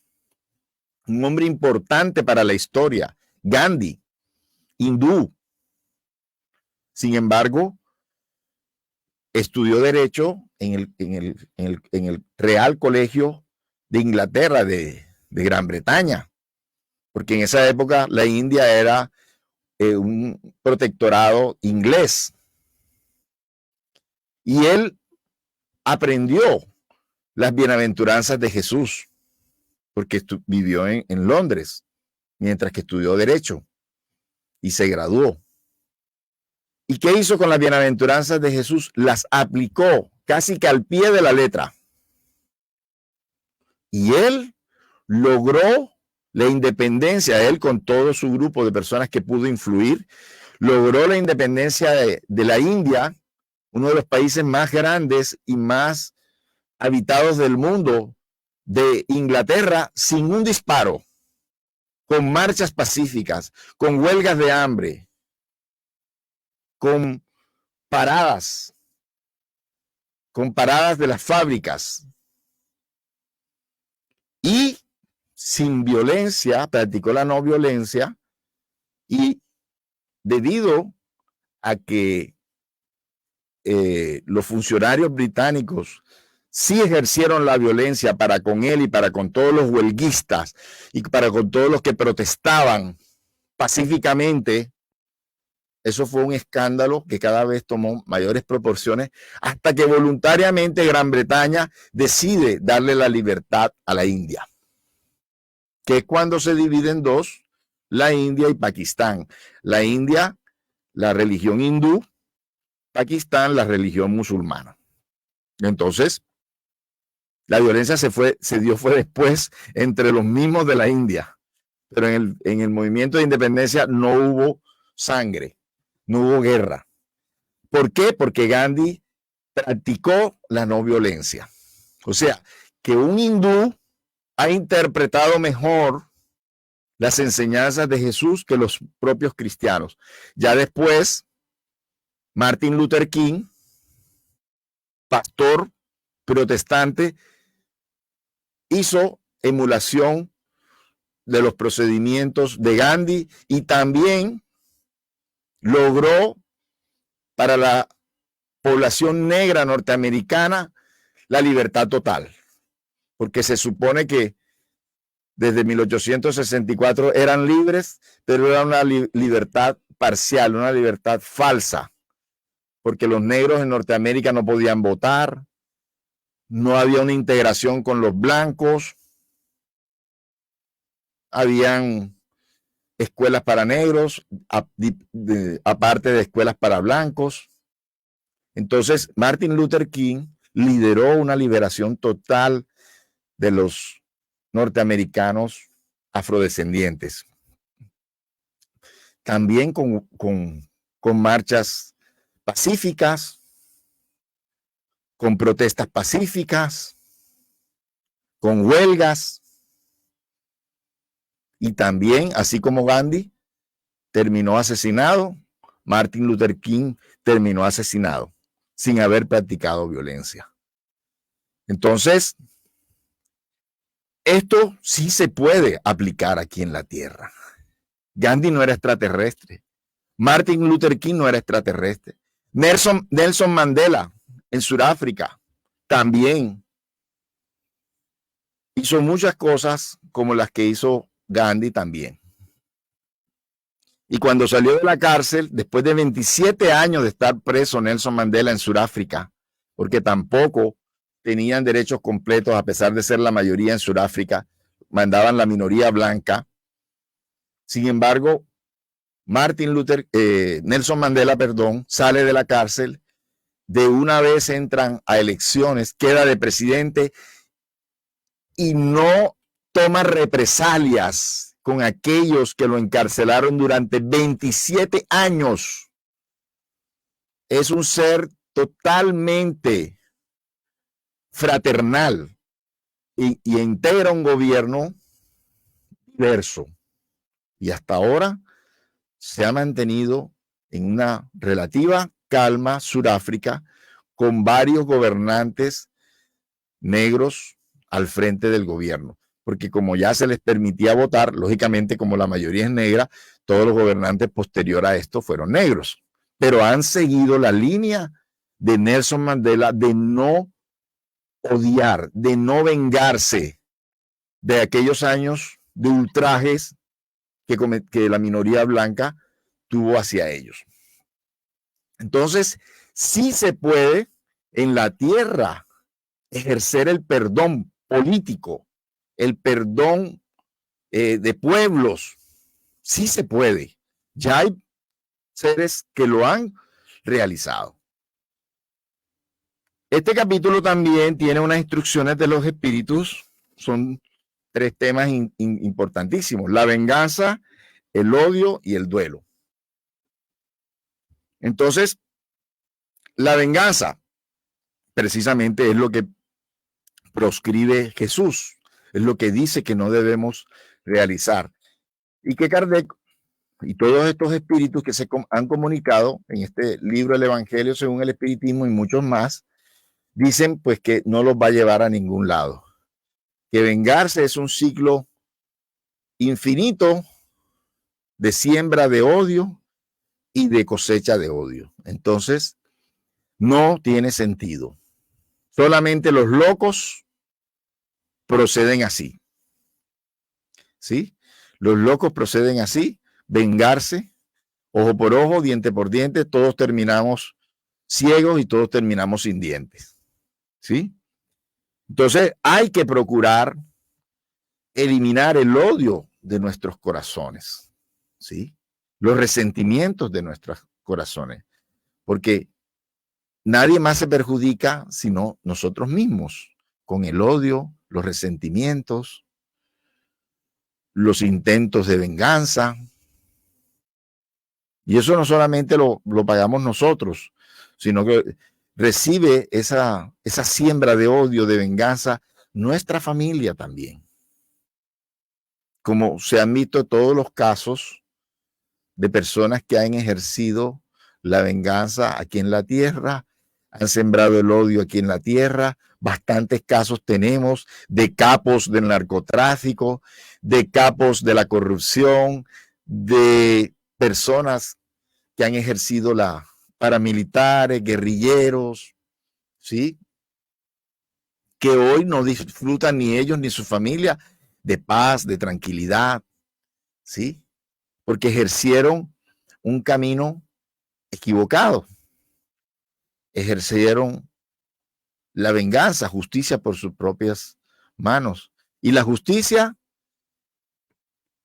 un hombre importante para la historia, Gandhi, hindú. Sin embargo, estudió Derecho en el Real Colegio de Inglaterra, de Gran Bretaña, porque en esa época la India era un protectorado inglés. Y él aprendió las bienaventuranzas de Jesús, porque vivió en Londres, mientras que estudió Derecho y se graduó. ¿Y qué hizo con las bienaventuranzas de Jesús? Las aplicó casi que al pie de la letra. Y él logró la independencia, él con todo su grupo de personas que pudo influir, logró la independencia de la India, uno de los países más grandes y más habitados del mundo, de Inglaterra, sin un disparo, con marchas pacíficas, con huelgas de hambre, con paradas de las fábricas, y sin violencia, practicó la no violencia, y debido a que los funcionarios británicos sí ejercieron la violencia para con él y para con todos los huelguistas y para con todos los que protestaban pacíficamente, eso fue un escándalo que cada vez tomó mayores proporciones hasta que voluntariamente Gran Bretaña decide darle la libertad a la India, que es cuando se divide en dos, la India y Pakistán. La India, la religión hindú; Pakistán, la religión musulmana. Entonces, la violencia se dio después entre los mismos de la India, pero en el movimiento de independencia no hubo sangre, no hubo guerra. ¿Por qué? Porque Gandhi practicó la no violencia. O sea, que un hindú ha interpretado mejor las enseñanzas de Jesús que los propios cristianos. Ya después, Martin Luther King, pastor protestante, hizo emulación de los procedimientos de Gandhi y también logró para la población negra norteamericana la libertad total, porque se supone que desde 1864 eran libres, pero era una libertad parcial, una libertad falsa, porque los negros en Norteamérica no podían votar, no había una integración con los blancos, habían escuelas para negros, aparte de escuelas para blancos. Entonces, Martin Luther King lideró una liberación total de los norteamericanos afrodescendientes. También con marchas pacíficas, con protestas pacíficas, con huelgas. Y también, así como Gandhi terminó asesinado, Martin Luther King terminó asesinado sin haber practicado violencia. Entonces, esto sí se puede aplicar aquí en la Tierra. Gandhi no era extraterrestre. Martin Luther King no era extraterrestre. Nelson Mandela en Sudáfrica también hizo muchas cosas como las que hizo Gandhi también. Y cuando salió de la cárcel, después de 27 años de estar preso Nelson Mandela en Sudáfrica, porque tampoco tenían derechos completos, a pesar de ser la mayoría en Sudáfrica, mandaban la minoría blanca. Sin embargo, Nelson Mandela, sale de la cárcel, de una vez entran a elecciones, queda de presidente y no toma represalias con aquellos que lo encarcelaron durante 27 años. Es un ser totalmente fraternal y integra un gobierno diverso. Y hasta ahora se ha mantenido en una relativa calma Sudáfrica, con varios gobernantes negros al frente del gobierno. Porque como ya se les permitía votar, lógicamente como la mayoría es negra, todos los gobernantes posterior a esto fueron negros. Pero han seguido la línea de Nelson Mandela de no odiar, de no vengarse de aquellos años de ultrajes que la minoría blanca tuvo hacia ellos. Entonces, sí se puede en la tierra ejercer el perdón político, el perdón de pueblos. Sí se puede. Ya hay seres que lo han realizado. Este capítulo también tiene unas instrucciones de los espíritus. Son 3 temas importantísimos: la venganza, el odio y el duelo. Entonces, la venganza precisamente es lo que proscribe Jesús, es lo que dice que no debemos realizar. Y que Kardec y todos estos espíritus que se han comunicado en este libro, el Evangelio según el Espiritismo, y muchos más, dicen pues que no los va a llevar a ningún lado. Que vengarse es un ciclo infinito de siembra de odio y de cosecha de odio. Entonces, no tiene sentido. Solamente los locos proceden así. ¿Sí? Los locos proceden así, vengarse, ojo por ojo, diente por diente, todos terminamos ciegos y todos terminamos sin dientes. ¿Sí? Entonces, hay que procurar eliminar el odio de nuestros corazones. ¿Sí? Los resentimientos de nuestros corazones, porque nadie más se perjudica sino nosotros mismos, con el odio, los resentimientos, los intentos de venganza. Y eso no solamente lo pagamos nosotros, sino que recibe esa siembra de odio, de venganza, nuestra familia también. Como se han visto todos los casos de personas que han ejercido la venganza aquí en la tierra, han sembrado el odio aquí en la tierra. Bastantes casos tenemos de capos del narcotráfico, de capos de la corrupción, de personas que han ejercido la paramilitares, guerrilleros, ¿sí? Que hoy no disfrutan ni ellos ni su familia de paz, de tranquilidad, ¿sí? Porque ejercieron un camino equivocado. Ejercieron la venganza, justicia por sus propias manos. Y la justicia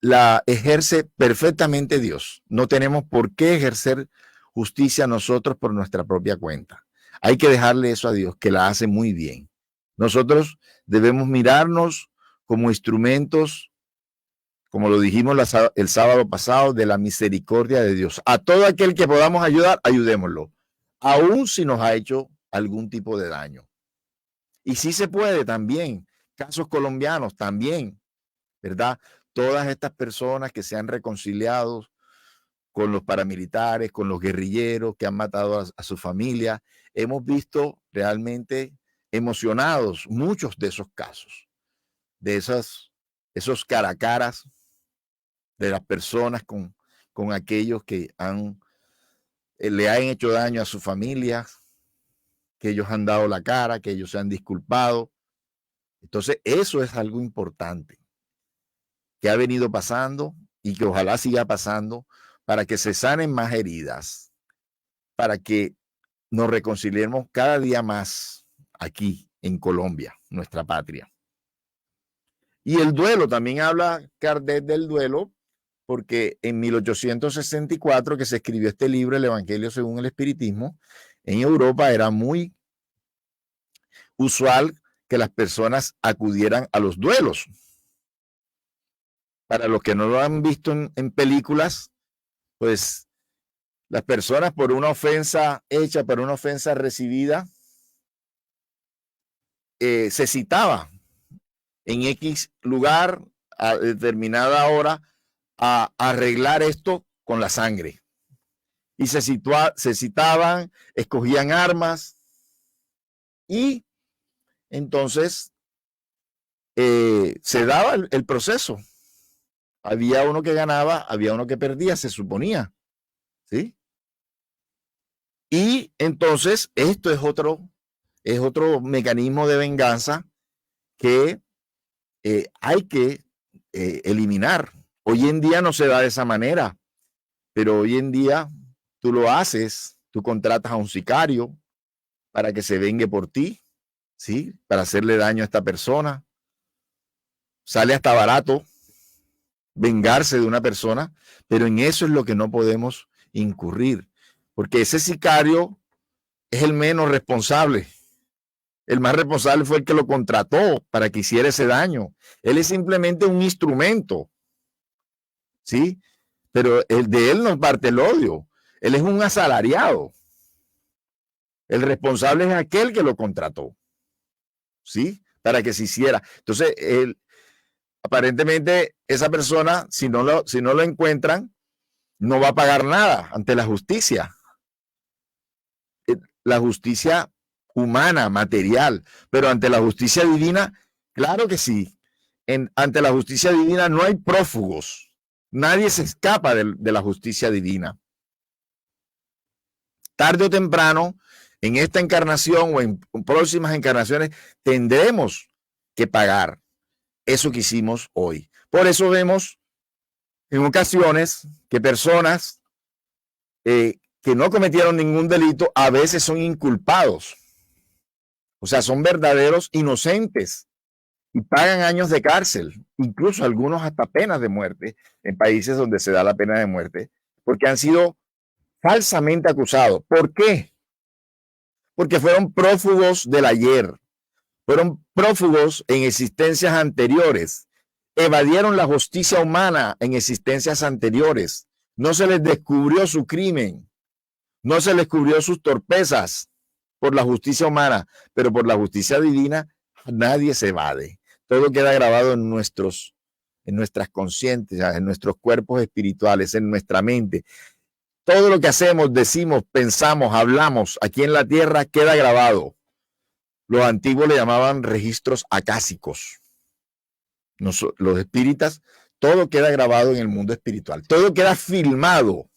la ejerce perfectamente Dios. No tenemos por qué ejercer justicia nosotros por nuestra propia cuenta. Hay que dejarle eso a Dios, que la hace muy bien. Nosotros debemos mirarnos como instrumentos, como lo dijimos el sábado pasado, de la misericordia de Dios. A todo aquel que podamos ayudar, ayudémoslo, aun si nos ha hecho algún tipo de daño. Y sí se puede también, casos colombianos también, ¿verdad? Todas estas personas que se han reconciliado con los paramilitares, con los guerrilleros que han matado a su familia, hemos visto realmente emocionados muchos de esos casos, de esos cara a caras de las personas con aquellos que le han hecho daño a su familia, que ellos han dado la cara, que ellos se han disculpado. Entonces, eso es algo importante que ha venido pasando y que ojalá siga pasando para que se sanen más heridas, para que nos reconciliemos cada día más aquí en Colombia, nuestra patria. Y el duelo, también habla Kardec del duelo, porque en 1864 que se escribió este libro, El Evangelio según el Espiritismo, en Europa era muy usual que las personas acudieran a los duelos. Para los que no lo han visto en películas, pues las personas por una ofensa hecha, por una ofensa recibida, se citaba en X lugar a determinada hora a arreglar esto con la sangre. Y se citaban, escogían armas y entonces se daba el proceso. Había uno que ganaba, había uno que perdía, se suponía, ¿sí? Y entonces esto es otro mecanismo de venganza que hay que eliminar. Hoy en día no se da de esa manera, pero hoy en día tú lo haces, tú contratas a un sicario para que se vengue por ti, ¿sí? Para hacerle daño a esta persona. Sale hasta barato vengarse de una persona, pero en eso es lo que no podemos incurrir, porque ese sicario es el menos responsable. El más responsable fue el que lo contrató para que hiciera ese daño. Él es simplemente un instrumento, ¿sí? Pero de él no parte el odio. Él es un asalariado. El responsable es aquel que lo contrató, ¿sí? Para que se hiciera. Entonces, aparentemente, esa persona, si no lo encuentran, no va a pagar nada ante la justicia. La justicia humana, material, pero ante la justicia divina, claro que sí. Ante la justicia divina no hay prófugos. Nadie se escapa de la justicia divina. Tarde o temprano, en esta encarnación o en próximas encarnaciones, tendremos que pagar eso que hicimos hoy. Por eso vemos en ocasiones que personas que no cometieron ningún delito a veces son inculpados. O sea, son verdaderos inocentes y pagan años de cárcel, incluso algunos hasta penas de muerte en países donde se da la pena de muerte, porque han sido falsamente acusados. ¿Por qué? Porque fueron prófugos del ayer, fueron prófugos en existencias anteriores, evadieron la justicia humana en existencias anteriores, no se les descubrió su crimen, no se les descubrió sus torpezas por la justicia humana, pero por la justicia divina nadie se evade. Todo queda grabado en nuestras conciencias, en nuestros cuerpos espirituales, en nuestra mente. Todo lo que hacemos, decimos, pensamos, hablamos aquí en la tierra queda grabado. Los antiguos le llamaban registros acásicos. Los espíritas, todo queda grabado en el mundo espiritual. Todo queda filmado.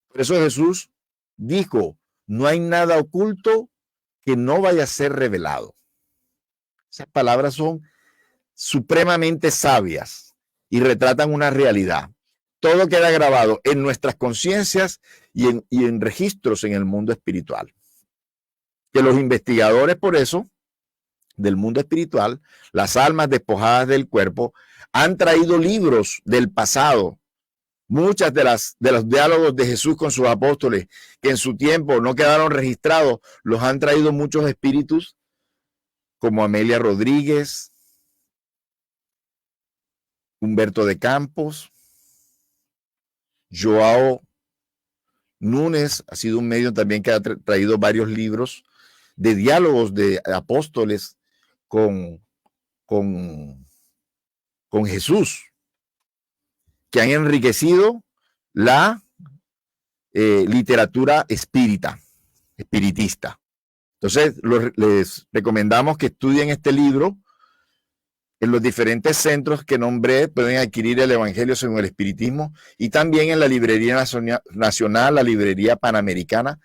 Por eso Jesús dijo, no hay nada oculto que no vaya a ser revelado. Esas palabras son supremamente sabias y retratan una realidad. Todo queda grabado en nuestras conciencias y en registros en el mundo espiritual. Que los investigadores, por eso, del mundo espiritual, las almas despojadas del cuerpo, han traído libros del pasado. Muchas de los diálogos de Jesús con sus apóstoles, que en su tiempo no quedaron registrados, los han traído muchos espíritus, como Amelia Rodríguez, Humberto de Campos, Joao Núñez, ha sido un medio también que ha traído varios libros de diálogos de apóstoles con Jesús, que han enriquecido la literatura espiritista. Entonces, les recomendamos que estudien este libro. En los diferentes centros que nombré pueden adquirir el Evangelio según el Espiritismo, y también en la Librería Nacional, la Librería Panamericana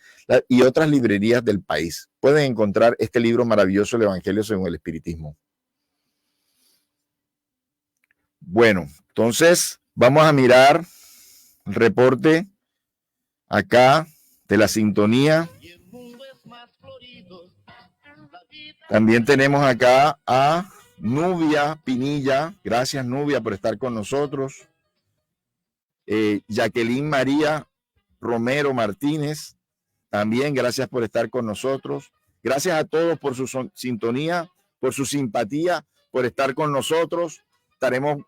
y otras librerías del país. Pueden encontrar este libro maravilloso, el Evangelio según el Espiritismo. Bueno, entonces vamos a mirar el reporte acá de la sintonía. También tenemos acá a Nubia Pinilla. Gracias, Nubia, por estar con nosotros. Jacqueline María Romero Martínez, también gracias por estar con nosotros. Gracias a todos por su sintonía, por su simpatía, por estar con nosotros. Estaremos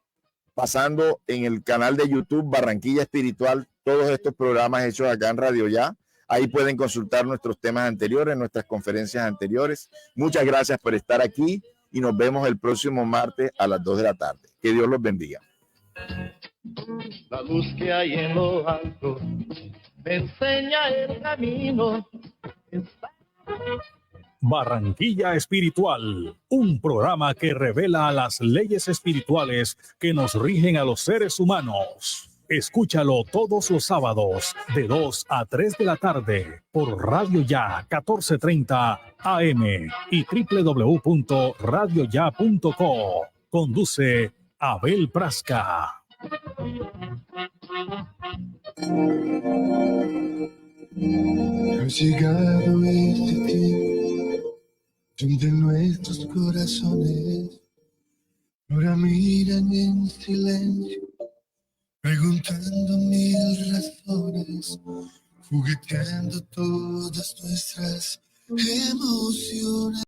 pasando en el canal de YouTube Barranquilla Espiritual todos estos programas hechos acá en Radio Ya. Ahí pueden consultar nuestros temas anteriores, nuestras conferencias anteriores. Muchas gracias por estar aquí y nos vemos el próximo martes a las 2 de la tarde. Que Dios los bendiga. La luz que hay en lo alto me enseña el camino. Barranquilla Espiritual, un programa que revela las leyes espirituales que nos rigen a los seres humanos. Escúchalo todos los sábados de 2 a 3 de la tarde por Radio Ya 1430 AM y www.radioya.co. Conduce Abel Prasca. Ha llegado este tiempo donde nuestros corazones ahora miran en silencio, preguntando mil razones, jugueteando todas nuestras emociones.